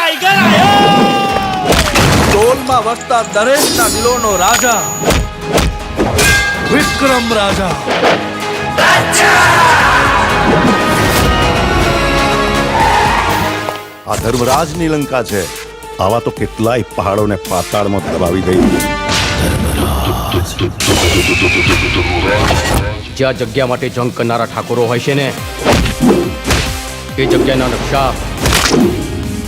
Tiger આયો! ટોલમાં વસતા દરેકના દિલોનો રાજા વિક્રમ રાજા. આ ધર્મરાજની લંકા છે. આવા તો કેટલાય પહાડોને પાતાળમાં દબાવી દઈ. જ્યાં જગ્યા માટે જંગ કરનારા ઠાકોરો હોય છે ને, એ જગ્યાના નકશા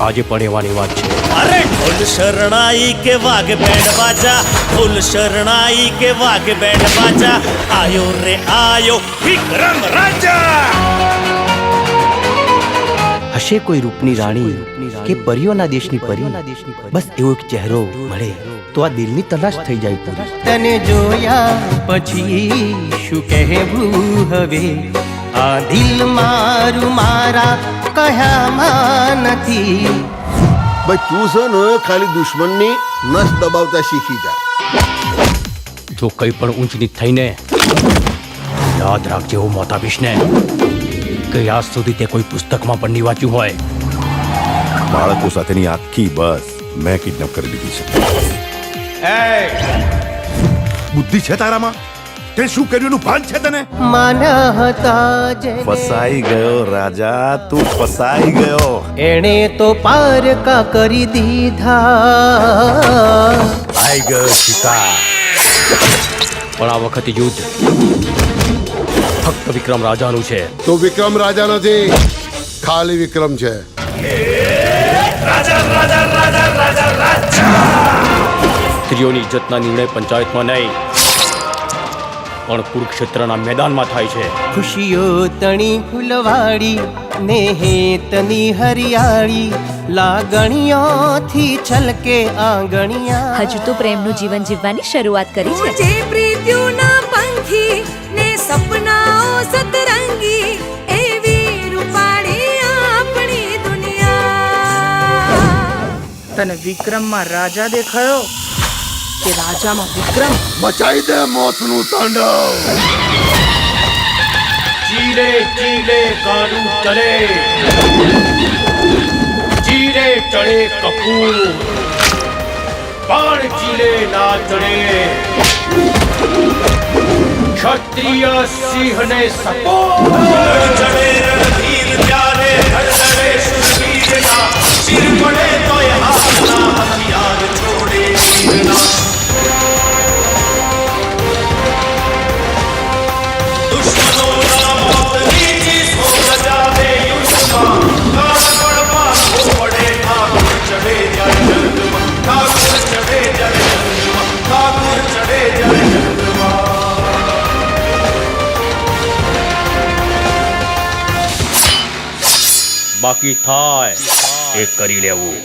આજે પણ એવાની વાત છે. અરે ઢોલ શરણાઈ કે વાઘ બેન્ડ બાજા, ઢોલ શરણાઈ કે વાઘ બેન્ડ બાજા, આયો રે આયો વિક્રમ રાજા. હશે કોઈ રૂપની રાણી કે પરીઓના દેશની પરી, બસ એવો એક ચહેરો મળે તો આ દિલની તલાશ થઈ જાય પૂરી. તને જોયા પછી શું કહેવું હવે, આ દિલ મારું મારા કહ્યામાં નથી. ભાઈ તું છે ને ખાલી દુશ્મનની નસ દબાવતા શીખી જા. જો કંઈ પણ ઊંચ નીચ થઈને યાદ રાખજે હું મોત આપીશ ને કે આજ સુધી તે કોઈ પુસ્તકમાં પણ નહીં વાંચ્યું હોય. બાળકો સાથેની આખી બસ મેં કિડનેપ કરી દીધી છે. બુદ્ધિ છે તારામાં? તે શું કર્યું એનું ભાન છે તને? માના હતા જેને ફસાઈ ગયો રાજા, તું ફસાઈ ગયો. એણે તો પારકા કરી દીધા. આઈ ગયો શિકાર, પણ આ વખતે યુદ્ધ ફક્ત વિક્રમ રાજાનું છે. તો વિક્રમ રાજા નથી, ખાલી વિક્રમ છે. સ્ત્રીઓની ઇજ્જતના નિર્ણય પંચાયતમાં નહીં પણ કુરુક્ષેત્રના મેદાનમાં થાય છે. ખુશીઓ તણી ફૂલવાડી ને હેતની હરિયાળી, લાગણીઓથી છલકે આંગણિયા. હજુ તો પ્રેમનું જીવન જીવવાની શરૂઆત કરી છે. જે પ્રીત્યુના પંખી ને સપનાઓ સતરંગી, એવી રૂપાળી આપણી દુનિયા. તને વિક્રમમાં રાજા દેખાયો કે રાજામાં વિક્રમ? બચાઈ દે મોતનું તાંડવ. ચીલે ચીલે કાળું ચલે, ચીલે ચડે કપૂર, બાણ ચીલે ના ચડે. ક્ષત્રિય સિંહને સપોર્ટ ચડે રણધીર ત્યારે, હરદરે શૂરવીરના શિર પડે તોય હાથના હથિયાર છોડે વીરના. બાકી થાય એ કરી લેવું.